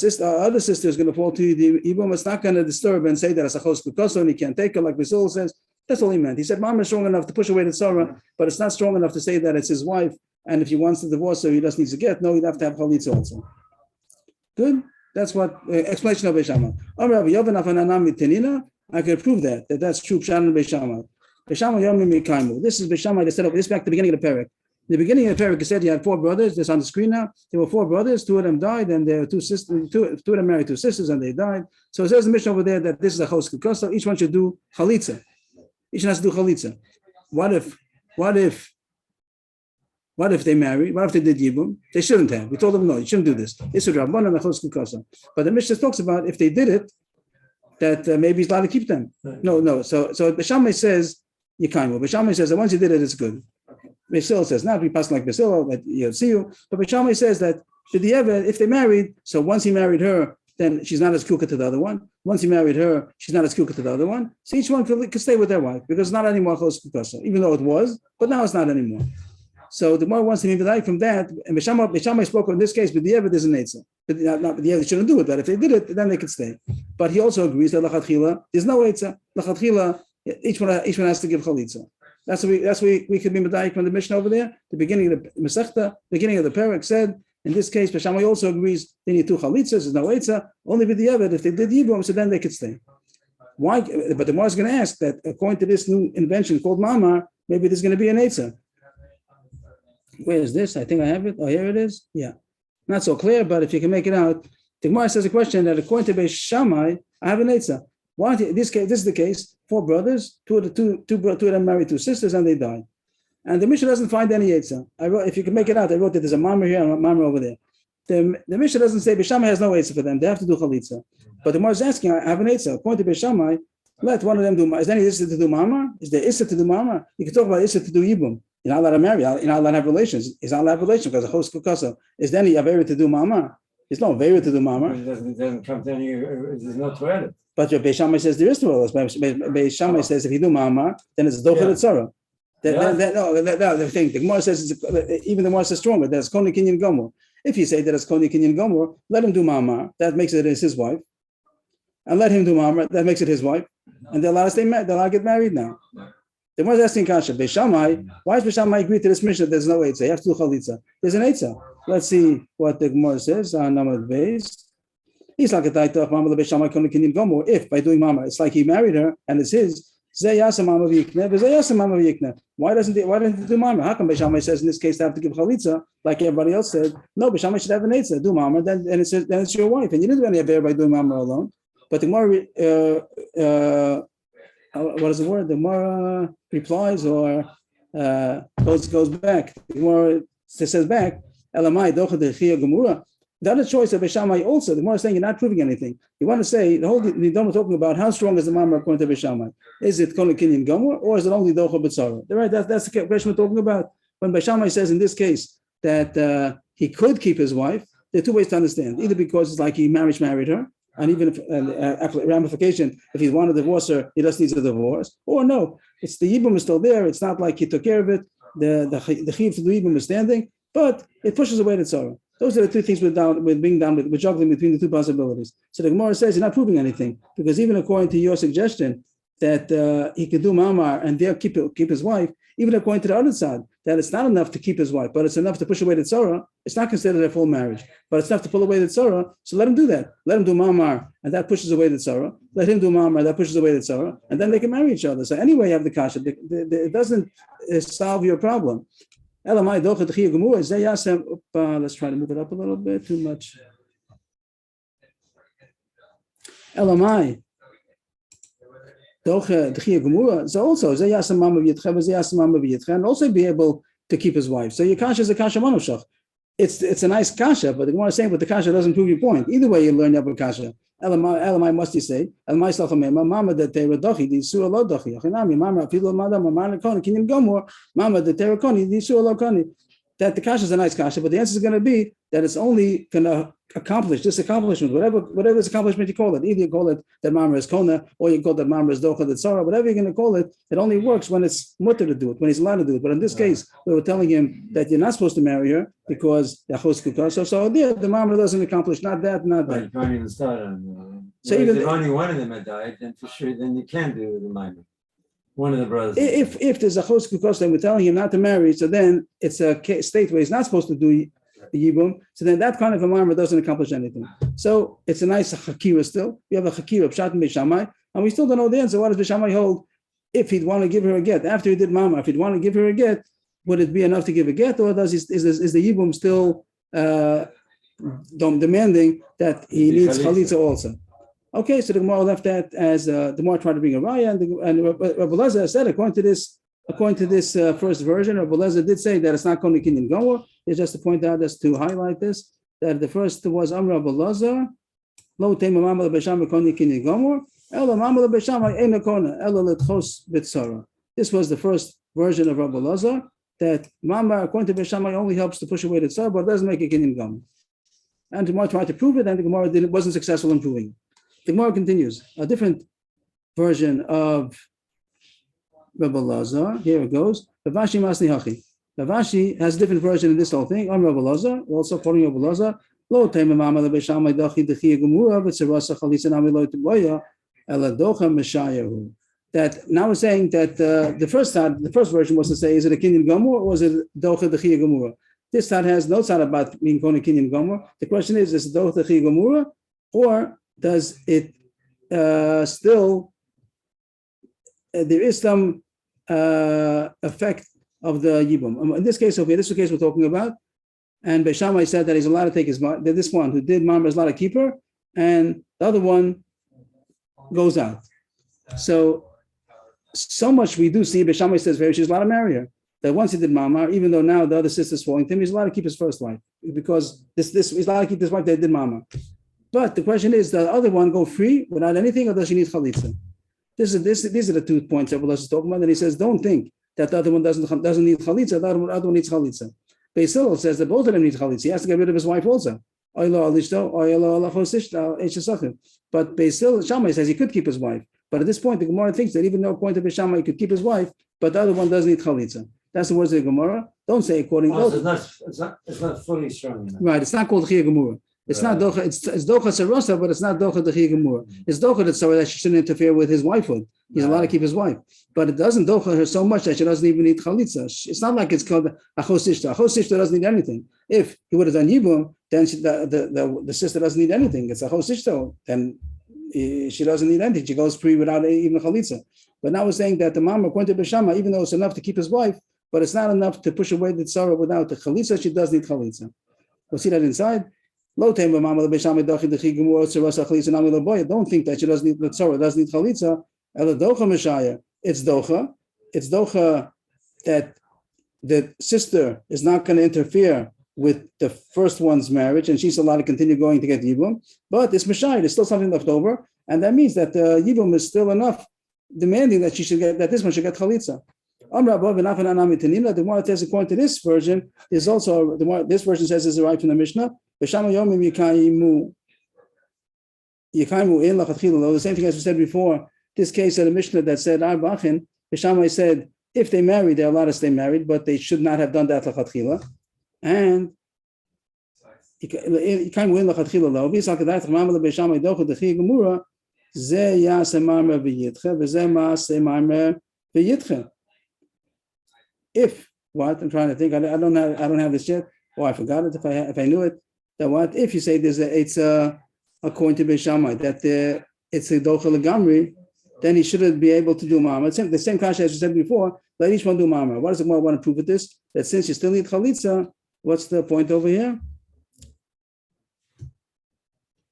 Speaker 2: other sister is going to fall to the Yibam, it's not going to disturb and say that it's a chos kukoso and he can't take her, like Basil says. That's all he meant. He said mama is strong enough to push away the tzara, but it's not strong enough to say that it's his wife. And if he wants to divorce her, he just needs to get. No, he'd have to have chalitza also. Good. That's what explanation of Beis Shammai. I can prove that's true. This is Beis Shammai. They said this back to the beginning of the parak. The beginning of the parak, he said he had 4 brothers. That's on the screen now. There were 4 brothers. 2 of them died, and there were 2 sisters. 2 of them married 2 sisters, and they died. So it says the mission over there that this is a chos kukoso. Each one should do chalitza. Each one has to do chalitza. What if they married? What if they did yibum? They shouldn't have. We told them no, you shouldn't do this. This would Rabban and Achos Kukasa. But the Mishnah talks about if they did it, that maybe he's allowed to keep them. No. So Beis Shammai says Yekaimu. Beis Shammai says that once you did it, it's good. Basil says not be passing like Basil, but you'll see you. But Beis Shammai says that if they married, so once he married her, then she's not as kuka to the other one. Once he married her, she's not as kuka to the other one. So each one could stay with their wife because it's not anymore Achos Kukasa, even though it was, but now it's not anymore. So the more wants to be like from that, and Beis Shammai spoke in this case, but the Eved is an Eitzah. But the Eved shouldn't do it, but if they did it, then they could stay. But he also agrees that Lachatchila, there's no Eitzah. Lachatchila, each one has to give Chalitza. That's what we could be medayik from the Mishnah over there. The beginning of the Masechta, beginning of the parak said, in this case, Beis Shammai also agrees they need 2 Chalitzas, there's no Eitzah, only with the Eved, if they did Yibum, so then they could stay. Why? But the Gemara is going to ask that according to this new invention called Mamar, maybe there's going to be an Eitzah. Where is this? I think I have it. Oh, here it is. Yeah. Not so clear, but if you can make it out. The Gemara says a question that according to Beis Shammai, I have an Eitzah. Why? This is the case. 4 brothers, two of them married 2 sisters, and they died. And the Mishnah doesn't find any Eitzah. If you can make it out, I wrote that there's a Mamar here and a Mamar over there. The Mishnah doesn't say Beis Shammai has no Eitzah for them. They have to do Chalitza. But the Gemara is asking, I have an Eitzah. According to Beis Shammai, let one of them do. Is there any Issa to do Mamar? Is there Issa to do Mamar? You can talk about Issa to do Yibum. You're not allowed to marry. You're not allowed to have relations. He's not allowed to have relations because of host kukasa. Is there any avera to do mama? There's no avera to do mama.
Speaker 1: It doesn't come to any. There's no toilet.
Speaker 2: But your Beis Shammai says there is toilet. Beis Shammai says if you do mama, then it's dochel tzara. The thing the Gemara says even the Gemara says stronger. That's koni kinyan gomor. If you say that it's koni kinyan gomor, let him do mama. That makes it his wife, and let him do mama. That makes it his wife, and they're allowed to stay married. They're allowed to get married now. The one asking Kasha, Beis Shammai, why is Beis Shammai agree to this mission? There's no Eitzah. You have to do Chalitza. There's an Eitzah. Let's see what the Gemara says on Namad Beis. He's like a taitach, Mama Beis Shammai koni kinyan gomor. If by doing Mama, it's like he married her and it's his. Zeh yasa Mama v'yikneh, v'zeh yasa Mama v'yikneh. Why doesn't he do Mama? How come Beis Shammai says in this case they have to give Chalitza like everybody else said? No, Beis Shammai should have an Eitzah. Do Mama, then it's your wife, and you didn't do any affair by doing Mama alone. But the Gemara. What is the word? The Gemara replies or goes back. The Gemara says back, Elamai docha dechia gemura. The other choice of Beis Shammai also, the Gemara is saying you're not proving anything. You want to say the whole Nidon we're talking about how strong is the Mamar according to Beis Shammai? Is it kol kinyan gomor or is it only docha b'tzara? Right, that's the question we're talking about. When Beis Shammai says in this case that he could keep his wife, there are 2 ways to understand. Either because it's like he married her. And even if ramification, if he wanted to divorce her, he just needs a divorce. Or no, it's the Yibum is still there. It's not like he took care of it. The Chiv to the Yibum is standing, but it pushes away the Tzara. Those are the two things we're juggling between the two possibilities. So the Gemara says you're not proving anything, because even according to your suggestion that he could do mamar and there keep his wife, even according to the other side, that it's not enough to keep his wife, but it's enough to push away the tzara, it's not considered a full marriage, but it's enough to pull away the tzara, so let him do that. Let him do mamar, and that pushes away the tzara. Let him do mamar, that pushes away the tzara, and then they can marry each other. So anyway, you have the kasha. It doesn't solve your problem. Let's try to move it up a little bit, too much. Elamai. So also, and also be able to keep his wife. So your kasha is a kasha manushach. It's a nice kasha, but the Gemara is saying, but the kasha doesn't prove your point. Either way, you learn your kasha. Elamai must you say? Elamai slachamema mama that they were dochi the surah lo dochi. Achinami mama filo madam mama koni kinyan gomor mama that they were koni the surah lo koni. That the kasha is a nice kasha, but the answer is going to be that it's only going to accomplish this accomplishment, whatever this accomplishment you call it. Either you call it that mama is kona, or you call that mama is docha the tzara, whatever you're going to call it. It only works when it's mutter to do it, when he's allowed to do it. But in this case, we were telling him that you're not supposed to marry her because so the mama doesn't accomplish not that, not that.
Speaker 1: Right, you can't even start on.
Speaker 2: So
Speaker 1: If
Speaker 2: even
Speaker 1: only one of them had died, then for sure, then you can do the minor. One of the brothers.
Speaker 2: if there's a chos kukos and we're telling him not to marry, so then it's a state where he's not supposed to do yibum. So then that kind of a marmor doesn't accomplish anything. So it's a nice chakira still. We have a chakira pshat and beishamai, and we still don't know the answer. What does beishamai hold? If he'd want to give her a get after he did mama, if he'd want to give her a get, would it be enough to give a get, or is the yibum still demanding that he needs chalitza also? Okay, so the Gemara left that as the Gemara tried to bring a raya, and Rabbi Lezer said, according to this first version, Rabbi Lezer did say that it's not going to kinyan gomer. It's just to point out, just to highlight this, that the first was Amr Rabbi Lezer, lo tema mama lebeshama koni kinyan gomer, ela mama lebeshama ena kona, ela letchos b'tzara. This was the first version of Rabbi Lezer, that mama, according to Beshama, only helps to push away the tzara, but doesn't make a kinyan gomer. And the Gemara tried to prove it, and the Gemara wasn't successful in proving it. The Gemara continues, a different version of Rabbi Lazar. Here it goes. Ravashi Masni Hachi. Ravashi has a different version of this whole thing. I'm Rabbi Lazar, also quoting Rabbi Lazar. Lo tema mama lebeshamai dachi dechi gemura v'tzerasa chalitza nami lo teboya eladocha meshayahu. That now we're saying that the first version was to say, is it a kinyan gomor or was it docha dechi gemura? This side has no side about being called a kinyan gomor. The question is it docha dechi gemura, or does it still, there is some effect of the yibum. In this case, okay, this is the case we're talking about. And Beishamai said that he's allowed to take his, that this one who did Mama is allowed to keep her, and the other one goes out. So much we do see, Beishamai says she's allowed to marry her. That once he did Mama, even though now the other sister's falling to him, he's allowed to keep his first wife. Because this he's allowed to keep this wife that did Mama. But the question is, does the other one go free without anything, or does she need chalitza? These are the 2 points Rabbi is talking about. And he says, don't think that the other one doesn't need chalitza, the other one needs chalitza. Beis Hillel says that both of them need chalitza. He has to get rid of his wife also. But Beis Hillel, Shammai says he could keep his wife. But at this point, the Gemara thinks that even though according to Shammai he could keep his wife, but the other one does need chalitza. That's the words of the Gemara. Don't say according to
Speaker 1: It's not fully strong enough.
Speaker 2: Right, it's not called Chiyah Gemura. It's not docha. It's docha sarosa, but it's not docha dechiyah gemura. It's docha that so that she shouldn't interfere with his wifehood. He's allowed to keep his wife, but it doesn't docha her so much that she doesn't even need chalitza. It's not like it's called achos ishta. Achos ishta doesn't need anything. If he would have done yibum, then the sister doesn't need anything. It's achos ishta, then she doesn't need anything. She goes free without even chalitza. But now we're saying that the mama, according to Beshama, even though it's enough to keep his wife, but it's not enough to push away the tzara without the chalitza. She does need chalitza. We'll see that inside. Don't think that she doesn't need the tzara, doesn't need chalitza. It's docha. It's docha that the sister is not going to interfere with the first one's marriage, and she's allowed to continue going to get yibum. But it's mishayah. There's still something left over, and that means that the yibum is still enough, demanding that she should get that this one should get chalitza. The Gemara says according to this version, is also this version says is right from the Mishnah. The same thing as we said before. This case of the Mishnah that said Arbachin, Beishamai said if they marry, they're allowed to stay married, but they should not have done that lachatchila. And you can't win l'chatchila lo. Bis hakadat chmam lebeishamai docha dechi gemura ze yase marmer v'yitche v'ze maase marmer v'yitche. If what I'm trying to think, I don't have this yet. Oh, I forgot it. If I knew it, that what if you say it's according to Beishamai that it's a docha legamri, then he shouldn't be able to do mama. The same kasha as you said before. Let each one do mama. What does the Gemara want to prove with this? That since you still need chalitza, what's the point over here?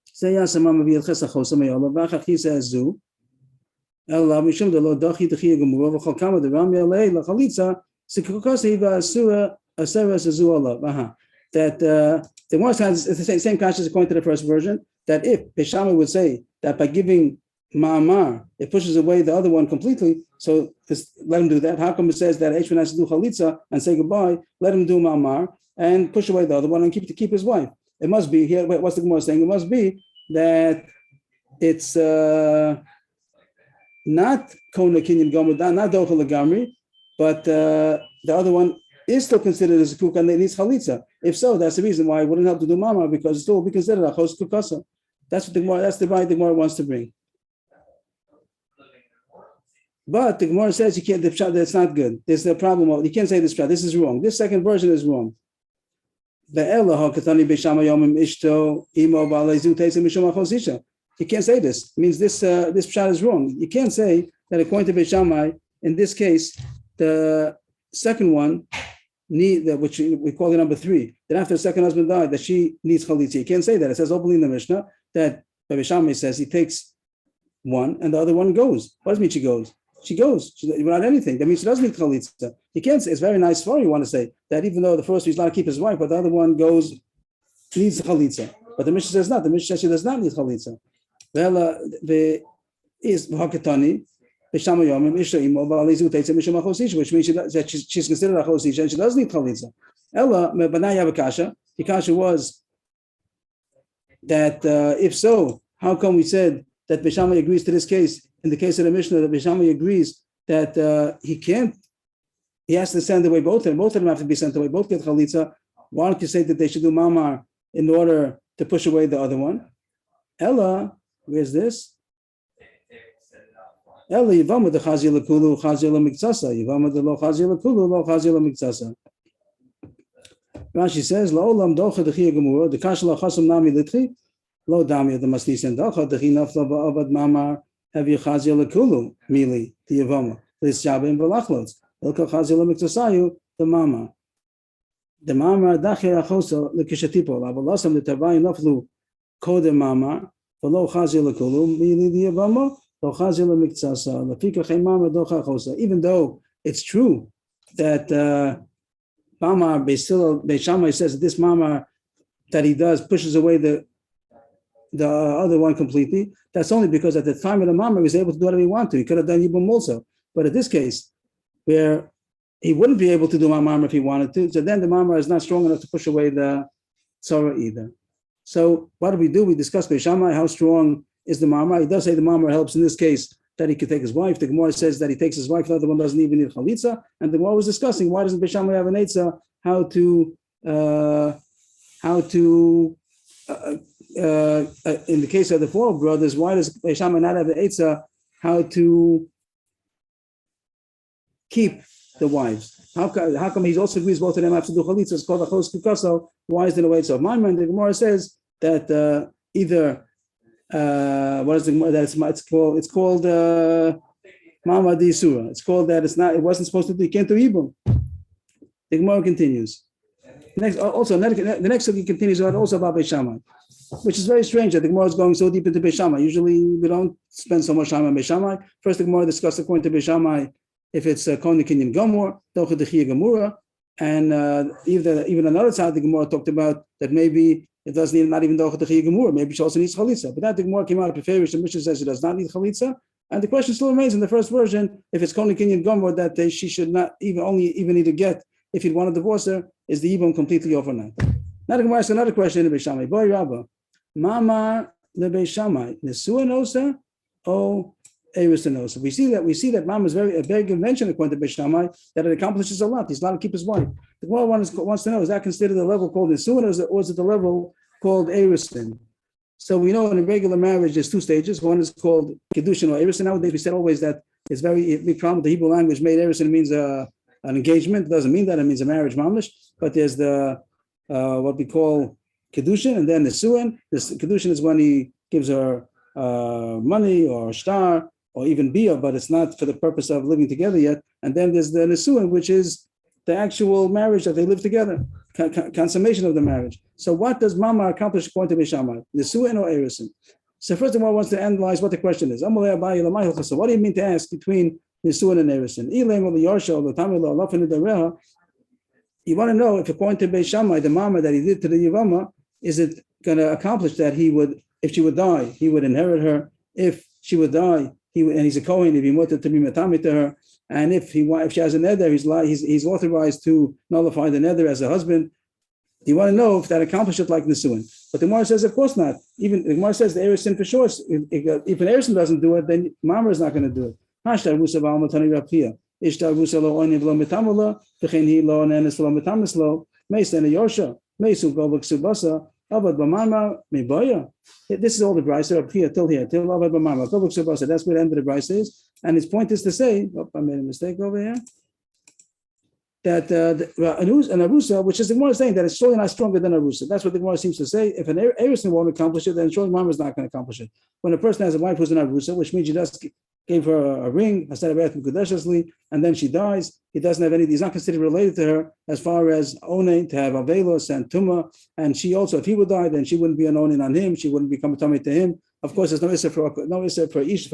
Speaker 2: Say yasamama v'yadches achosa me'olav v'achachisa azu elav mishum de lo dachi dechi gemura v'chol kama de ram yalei lachalitza sikukos hiva asura aseres azu olav. That the Gemara has it's the same kasha as according to the first version. That if Beishamai would say that by giving ma'amar, it pushes away the other one completely. So let him do that. How come it says that H1 has to do chalitza and say goodbye? Let him do ma'amar and push away the other one and keep his wife. It must be here. What's the Gemara saying? It must be that it's not kona kinyan gomer, not docha legamri, but the other one is still considered as a kuk and it needs chalitza. If so, that's the reason why it wouldn't help to do ma'amar because it still will be considered a chos kukasa. That's what the Gemara. That's the right the Gemara wants to bring. But the Gemara says you can't. That's not good. There's a problem. You can't say this. This is wrong. This second version is wrong. The Elah hakatani beishama yomim ishto imo ba'alezu teisem mishum achosisha. You can't say this. It means this pshat is wrong. You can't say that according to Beishamai, in this case, the second one which we call it number 3. That after the second husband died, that she needs chalitza. You can't say that. It says openly in the Mishnah that Beishamai says he takes one and the other one goes. What does it mean she goes? She goes without anything. That means she doesn't need chalitza. You can't say it's very nice for you want to say that even though the first one is allowed to keep his wife, but the other one goes needs chalitza. But the Mishnah says not. The Mishnah says she does not need chalitza. The is hakatani b'shamayomim isha imo ba'alezu teitze mishum achosisha, which means that she's considered a chosisha and she doesn't need chalitza. Ella but now you have a kasha. The kasha was that if so, how come we said that Beishamai agrees to this case? In the case of the Mishnah, that Beishamai agrees that he has to send away both of them. Both of them have to be sent away. Both get chalitza. Why don't you say that they should do mamar in order to push away the other one? Ella, where's this? Ella yevamos the chazil lekulu chazil lemiktsasa. Yevamos the lo chazil lekulu lo chazil lemiktsasa. Rashi says lo olam docha dechia gemura the kasha lo chasam nami litchi lo dami the masnis and docha dechi nafla ba'avad mamar have chazil lekulu mili the yevamos this jabim v'lachlots elka chazil lemiktasayu the mama. The mama dachir achosa lekishatipo lavalasam the tavai naflu kodem mama v'lo chazil lekulu mili the yevamos. Even though it's true that Mamar Beishamai says that this Mamar that he does pushes away the other one completely, that's only because at the time of the Mamar he was able to do whatever he wanted to. He could have done Yibum also. But in this case, where he wouldn't be able to do Mamar if he wanted to, so then the Mamar is not strong enough to push away the Tzara either. So what do? We discuss Beishamai, how strong is the Mamar. He does say the Mamar helps in this case that he could take his wife. The Gemara says that he takes his wife, the other one doesn't even need chalitza. And the Gemara was discussing why doesn't Beishamai have an eitzah how to in the case of the 4 brothers, why does Beishamai not have an eitzah how to keep the wives? How come he also agrees both of them have to do chalitza? It's called a chos kukaso. Why is there no eitzah of mine? The Gemara says that either what is the that it's called Mama di Surah. It's called that it wasn't supposed to do, you can't do Ibum. The Gemara continues. The next sugi continues also about Beishamai, which is very strange that the Gemara is going so deep into Beishamai. Usually we don't spend so much time on Beishamai. First the Gemara discussed according to Beishamai if it's Koni Kinyan Gomor, Docha Dechia Gemura, and even another side the Gemara talked about that maybe it doesn't need not even docha dechia gemura. Maybe she also needs chalitza. But that the Gemara came out of Peferish. The Mishnah says she does not need chalitza, and the question still remains in the first version: if it's kol kinyan gomer that she should not even need to get if he'd want to divorce her, is the yibum completely overnight? Now the Gemara asks another question in Beishamai. Boy Rabba, Mamar le Beishamai nesua nosa o Erusin also. We see that Mama is a very good invention according to Beis Shammai, that it accomplishes a lot. He's allowed to keep his wife. The Gemara wants to know, is that considered the level called Nisuin, or is it the level called Erusin? So we know in a regular marriage there's two stages. One is called Kedushin or Erusin. Nowadays we said always that it's very big problem. The Hebrew language made Erusin means an engagement. It doesn't mean that. It means a marriage mamish. But there's the what we call Kedushin, and then Nisuin. This Kedushin is when he gives her money or star or even bia, but it's not for the purpose of living together yet. And then there's the Nisuin, which is the actual marriage that they live together, consummation of the marriage. So what does Mama accomplish according to Beis Shammai? Nisuin or Erusin? So first of all, wants to analyze what the question is. So what do you mean to ask between Nisuin and Erusin? You want to know if according to Beis Shammai, the Mama that he did to the Yevama, is it going to accomplish that he would, if she would die, he would inherit her. If she would die, and he's a Kohen, if he wanted to be matami to her, and if she has a neder, he's authorized to nullify the neder as a husband. You want to know if that accomplishes it like Nisuin. But the Gemara says, of course not. Even the Gemara says the Erusin for sure. If an Erusin doesn't do it, then Mama is not going to do it. This is all the brisa up here till Avad B'Mama. That's where the end of the brisa is. And his point is to say, I made a mistake over here, that an Arusa, which is the Gemara saying that it's surely not stronger than Arusa. That's what the Gemara seems to say. If an Erusin won't accomplish it, then surely Mama is not going to accomplish it. When a person has a wife who's an Arusa, which means he just gave her a ring, and then she dies, he doesn't have anything, he's not considered related to her as far as Onein, to have Avelos and Tuma, and she also, if he would die, then she wouldn't be an Onein on him, she wouldn't become a Tummy to him. Of course, there's no issue for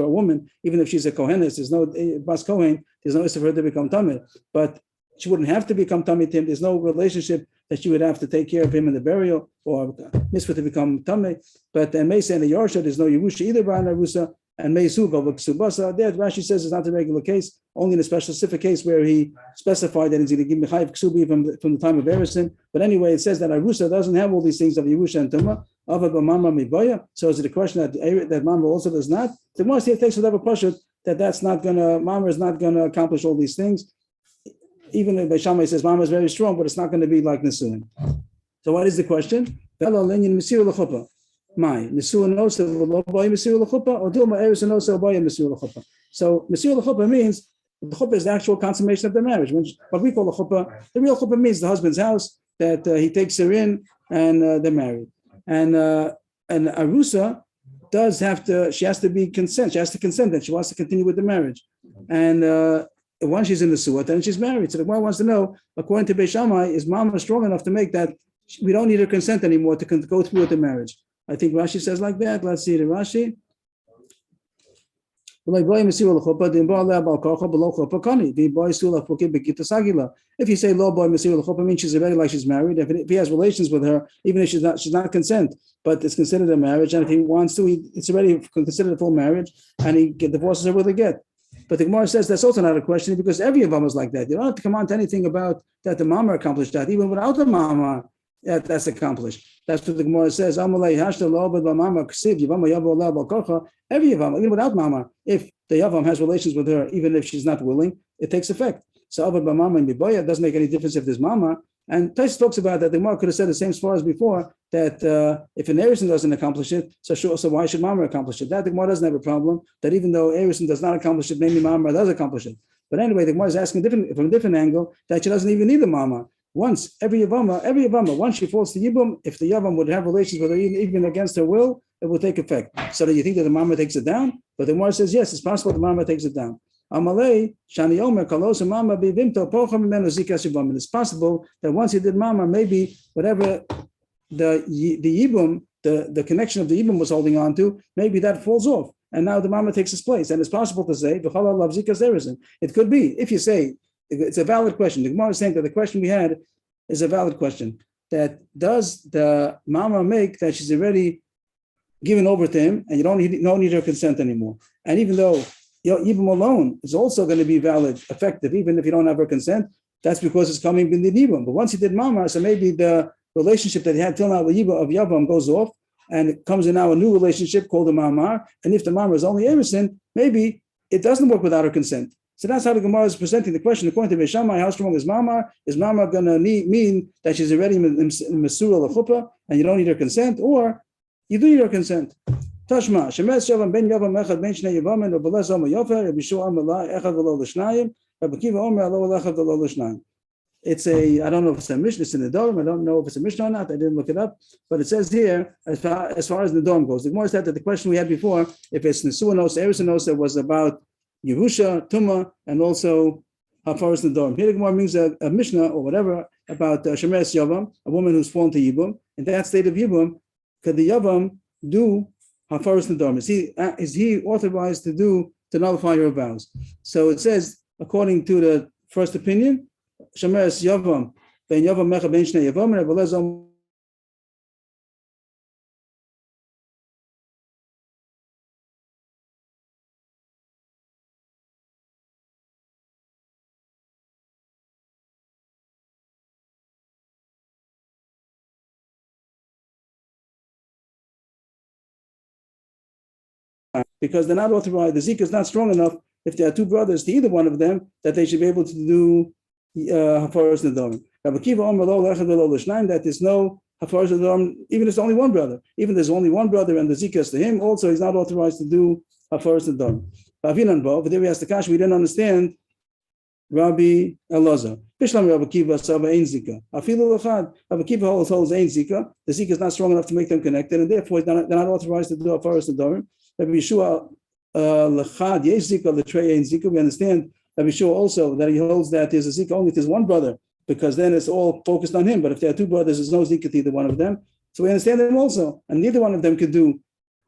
Speaker 2: a woman, even if she's a Kohenes, there's no Bas Kohen, there's no issue for her to become Tummy, but she wouldn't have to become Tummy to him. There's no relationship that she would have to take care of him in the burial or mitzvah to become Tummy. But Mesa and the Yarsha, there's no Yerusha either by Arusa. And Meisug of Ksubasa, there Rashi says it's not a regular case, only in a specific case where he specified that he's going to give Mechayiv Ksubi from the time of Erusin. But anyway, it says that Arusa doesn't have all these things of Yerusha and Tumah, of Mama Mibaya. So is it a question that Mama also does not? The Gemara here takes whatever pashut that Mama is not gonna accomplish all these things. Even if Beis Shammai says Mama is very strong, but it's not going to be like Nisuin. So what is the question? My Nisuin also boy Mesir l'chuppah or Dilma Erusin also boy Mesir l'chuppah. So Mesir l'chuppah means the chuppah is the actual consummation of the marriage. What we call a chuppah, the real chuppah means the husband's house that he takes her in and they're married. And Arusa does have to. She has to be consent. She has to consent that she wants to continue with the marriage. And once she's in the suat, then she's married. So the one wants to know, according to Beis Shammai, is Mama strong enough to make that we don't need her consent anymore to go through with the marriage? I think Rashi says like that. Let's see the Rashi. If you say lo boy Mesir l'chuppah means she's already like she's married. If he has relations with her, even if she's not consent, but it's considered a marriage, and if he wants to, it's already considered a full marriage, and he divorces her with a get. But the Gemara says that's also not a question because every Yevamos is like that. You don't have to come on to anything about that the Mama accomplished that. Even without the Mama, that's accomplished. That's what the Gemara says. Every Yavam, even without Mama, if the Yavam has relations with her, even if she's not willing, it takes effect. So Avad Mama and Biboya, it doesn't make any difference if there's Mama. And Tais talks about that. The Gemara could have said the same as far as before, that if an Erusin doesn't accomplish it, so why should Mama accomplish it? That the Gemara doesn't have a problem, that even though Erusin does not accomplish it, maybe Mama does accomplish it. But anyway, the Gemara is asking from a different angle, that she doesn't even need the Mama. Once, every Yevama, once she falls to Yibum, if the Yavam would have relations with her, even against her will, it will take effect. So do you think that the Mama takes it down? But the Gemara says, yes, it's possible the Mama takes it down. Amalei, Shani Omer, Kalos, Mama, Bivimto, Pocham, Zikas Yibum. And it's possible that once he did Mama, maybe whatever the Yibum, the connection of the Yibum was holding on to, maybe that falls off. And now the Mama takes its place. And it's possible to say, it could be, if you say, it's a valid question. The Gemara is saying that the question we had is a valid question. That does the Mama make that she's already given over to him and you don't need her consent anymore? And even though Yibum alone is also going to be valid, effective, even if you don't have her consent, that's because it's coming in the Yibum. But once he did Mama, so maybe the relationship that he had till now with Yibum of Yavam goes off and it comes in now a new relationship called the Mamar. And if the Mamar is only Erusin, maybe it doesn't work without her consent. So that's how the Gemara is presenting the question. According to Beishamai, how strong is Mama? Is Mama going to mean that she's already Mesurah L'chuppah and you don't need her consent? Or you do need her consent? Tashma, Shemes Yavam Ben Yavam Echad Ben Shnei Yavam and Rabbi Lezer Omer Yofer, Rabbi Shua Amalai Echad V'lo L'shnayim, Rabbi Kiva Omer Alo Echad V'lo L'shnayim. It's I don't know if it's a Mishnah, it's in the Dorm. I don't know if it's a Mishnah or not. I didn't look it up. But it says here, as far as the Dorm goes, the Gemara said that the question we had before, if it's Nesuah Nosa, Eretz Nosa, was about Yerusha, Tumah, and also Hafaras Nedorm. Here the Gemara brings a Mishnah or whatever about Shemeres Yavam, a woman who's fallen to Yibum. In that state of Yibum, could the Yavam do Hafaras Nedorm? Is he authorized to nullify her vows? So it says, according to the first opinion, Shemeres Yavam, Ben Yavam Mecha Ben Shnei Yavam, and Rabbi Lezer because they're not authorized. The Zika is not strong enough if there are two brothers to either one of them that they should be able to do Hafaras Nedarim. Rabbi Kiva Omer Lo Echad V'lo L'shnayim, that there's no Hafaras Nedarim, even if there's only one brother. Even if there's only one brother and the Zika is to him, also he's not authorized to do Hafaras Nedarim. But there we asked the Kash, we didn't understand Rabbi Elazar. Bishlam Rabbi Kiva Sava Ein Zika. Afilu L'chad. Rabbi Kiva holds Ein Zika. The Zika is not strong enough to make them connected, and therefore they're not authorized to do Hafaras Nedarim. Rabbi Yeshua L'chad Yesh Zika L'trei Ein Zika. We understand Rabbi Yeshua also that he holds that there's a Zika only if there's one brother, because then it's all focused on him. But if there are two brothers, there's no Zika to either one of them. So we understand them also, and neither one of them could do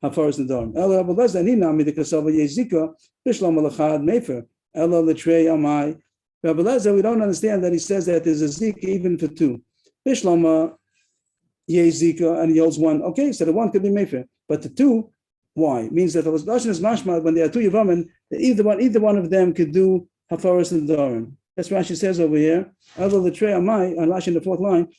Speaker 2: Hafaras Nedarim. Ela Rabbi Lezer Nina Midikasava Yesh Zika Bishlam L'chad Mefer Ela L'trei Amai. Rabbi Lezer, we don't understand that he says that there's a Zika even for two. Bishlama Yesh Zika, and he holds one. Okay, so the one could be Mefer, but the two, why? It means that the Lashon is mashma when there are two Yavamin, that either one of them could do Hafaras Nedarim. That's what Rashi says over here. Although the trey amai on Rashi in the fourth line,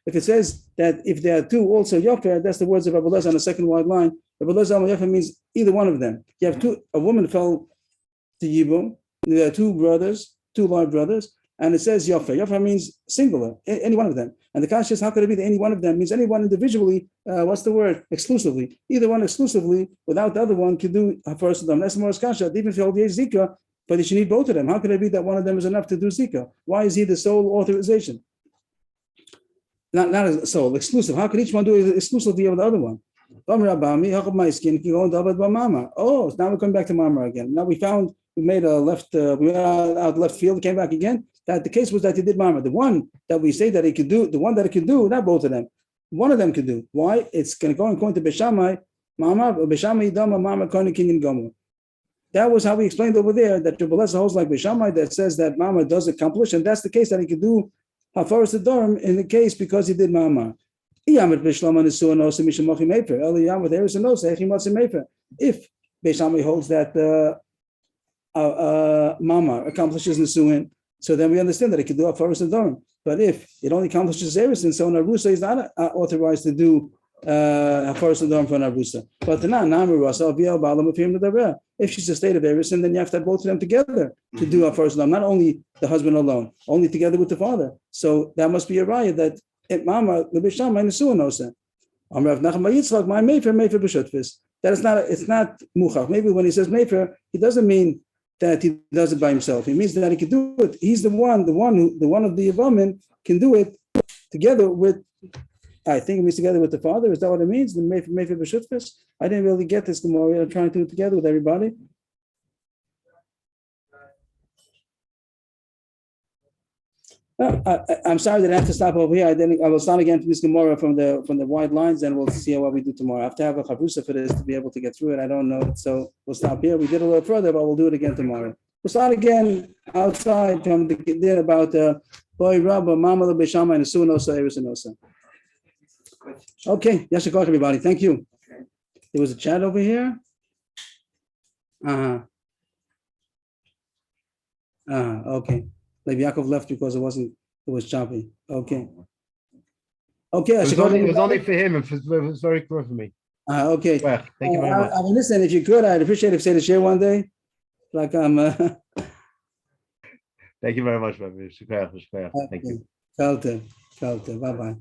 Speaker 2: if it says that if there are two also Yofer, that's the words of Rabbi Lezer on the second wide line. Rabbi Lezer Yofer means either one of them. You have a woman fell to Yibum, there are two brothers, two live brothers, and it says Yofer. Yofer means singular, any one of them. And the Kash says, how could it be that any one of them means anyone individually? What's the word? Exclusively. Either one exclusively, without the other one, could do Hafaras Nedarim. That's the more Kasha. Even if you hold Yesh Zika, but you should need both of them. How could it be that one of them is enough to do Zika? Why is he the sole authorization? Not a sole, exclusive. How could each one do it exclusively over the other one? Oh, now we're coming back to Mama again. Now we made a left, we went out left field, came back again. That the case was that he did Mama. The one that we say that he could do, the one that he could do, not both of them. One of them could do. Why? It's going to go according to Beishamai, Mama, Beishamai Dama, Mama, Kohen, King, and Gomer. That was how we explained over there that Rabbi Lezer holds like Beishamai that says that Mama does accomplish, and that's the case that he could do Hafaras Nedarim in the case because he did Mama. If Beishamai holds that Mama accomplishes Nesuin, so then we understand that he could do Hafaras Nedarim. But if it only accomplishes Erusin, so an Arusa is not authorized to do Hafaras Nedarim for an Arusa. But if she's a state of Erusin, then you have to have both of them together to do Hafaras Nedarim, not only the husband alone, only together with the father. So that must be a raya that Mama the Beishamai Nesuin Nosa. That is not, it's not muchach. Maybe when he says mefer, he doesn't mean that he does it by himself. He means that he can do it. He's the one of the Yavamin can do it together with, I think it means together with the father. Is that what it means? The mefer b'shutfis? I didn't really get this Gemara. I'm trying to do it together with everybody. I'm sorry that I have to stop over here. I will start again from this Gemara from the wide lines, and we'll see what we do tomorrow. I have to have a chavrusa for this to be able to get through it. I don't know, so we'll stop here. We did a little further, but we'll do it again tomorrow. We'll start again outside from the din about boy Rabba Mama the Beishamai and Sunosa Erisanosa. Okay, Yashikach everybody. Thank you. There was a chat over here. Okay. Like Yaakov left because it was choppy. Okay. Okay.
Speaker 5: It was only for him. It was very clear for me.
Speaker 2: Okay.
Speaker 5: Well, thank you very much.
Speaker 2: I mean, listen, if you could, I'd appreciate if you say the share one day. Like I'm.
Speaker 5: Thank you very much, Rabbi. Shukran, shukran. Thank you.
Speaker 2: Felt it. Bye bye.